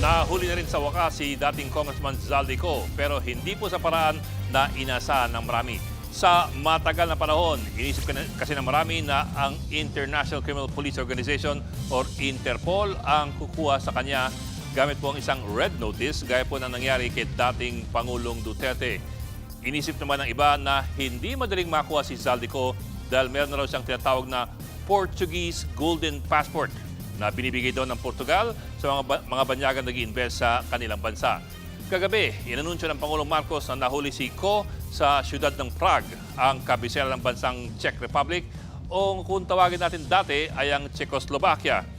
Nahuli na rin sa wakas si dating Congressman Zaldico pero hindi po sa paraan na inasahan ng marami. Sa matagal na panahon, inisip kasi ng marami na ang International Criminal Police Organization or Interpol ang kukuha sa kanya gamit po ang isang red notice gaya po na nangyari kay dating Pangulong Duterte. Inisip naman ng iba na hindi madaling makuha si Zaldico dahil meron na raw siyang tinatawag na Portuguese Golden Passport na binibigay daw ng Portugal sa mga banyagang nag-i-invest sa kanilang bansa. Kagabi, inanunsyo ng Pangulong Marcos na nahuli si Ko sa siyudad ng Prague, ang kabisera ng bansang Czech Republic o kung tawagin natin dati ay ang Czechoslovakia.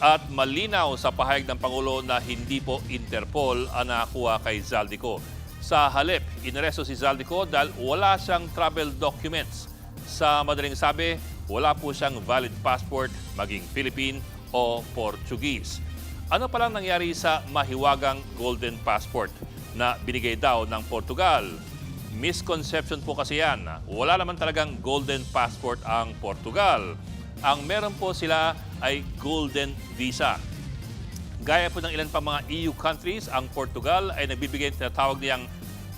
At malinaw sa pahayag ng Pangulo na hindi po Interpol ang nakakuha kay Zaldico. Sa halip, inaresto si Zaldico dahil wala siyang travel documents. Sa madaling sabi, wala po siyang valid passport maging Philippine o Portuguese. Ano palang nangyari sa mahiwagang Golden Passport na binigay daw ng Portugal? Misconception po kasi yan. Wala naman talagang Golden Passport ang Portugal. Ang meron po sila ay Golden Visa. Gaya po ng ilan pa mga EU countries, ang Portugal ay nagbibigay ng tinatawag niyang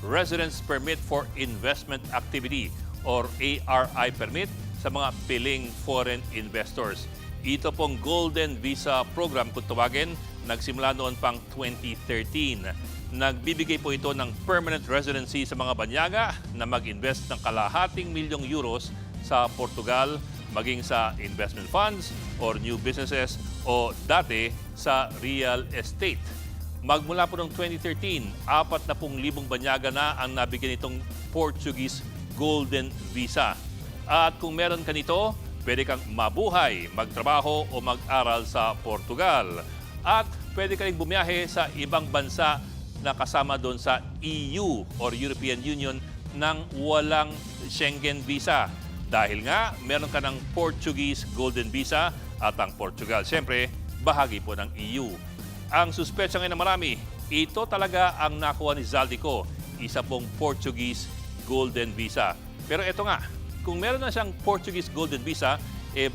Residence Permit for Investment Activity or ARI permit sa mga piling foreign investors. Ito pong Golden Visa Program kung tawagin, nagsimula noon pang 2013. Nagbibigay po ito ng permanent residency sa mga banyaga na mag-invest ng kalahating milyong euros sa Portugal, maging sa investment funds or new businesses o dati sa real estate. Magmula po noong 2013, 40,000 banyaga na ang nabigyan itong Portuguese Golden Visa. At kung meron ka nito, pwede kang mabuhay, magtrabaho o mag-aral sa Portugal. At pwede ka rin bumiyahe sa ibang bansa na kasama doon sa EU or European Union nang walang Schengen visa. Dahil nga, meron ka ng Portuguese Golden Visa at ang Portugal, siyempre, bahagi po ng EU. Ang suspetsa ngayon ng marami, ito talaga ang nakuha ni Zaldico, isa pong Portuguese Golden Visa. Pero ito nga, kung meron na siyang Portuguese Golden Visa,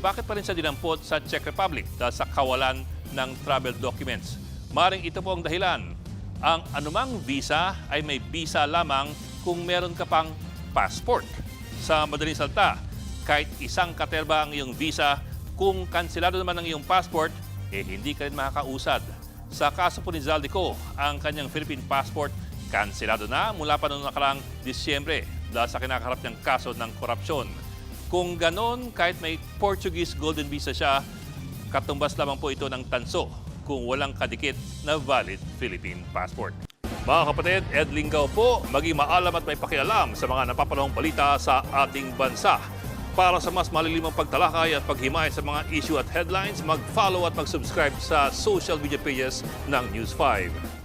bakit pa rin siya dinampot sa Czech Republic dahil sa kawalan ng travel documents? Maring ito po ang dahilan. Ang anumang visa ay may visa lamang kung meron ka pang passport. Sa madaling salita, kahit isang katerba ang iyong visa, kung kanselado naman ang iyong passport, hindi ka rin makakausad. Sa kaso po ni Zaldico, ang kanyang Philippine passport, kanselado na mula pa noong nakaraang Disyembre dahil sa kinakaharap niyang kaso ng korupsyon. Kung ganon, kahit may Portuguese Golden Visa siya, katumbas lamang po ito ng tanso kung walang kadikit na valid Philippine passport. Mga kapatid, Ed Lingaw po, maging maalam at may pakialam sa mga napapanahong balita sa ating bansa. Para sa mas malilimang pagtalakay at paghimay sa mga issue at headlines, mag-follow at mag-subscribe sa social media pages ng News 5.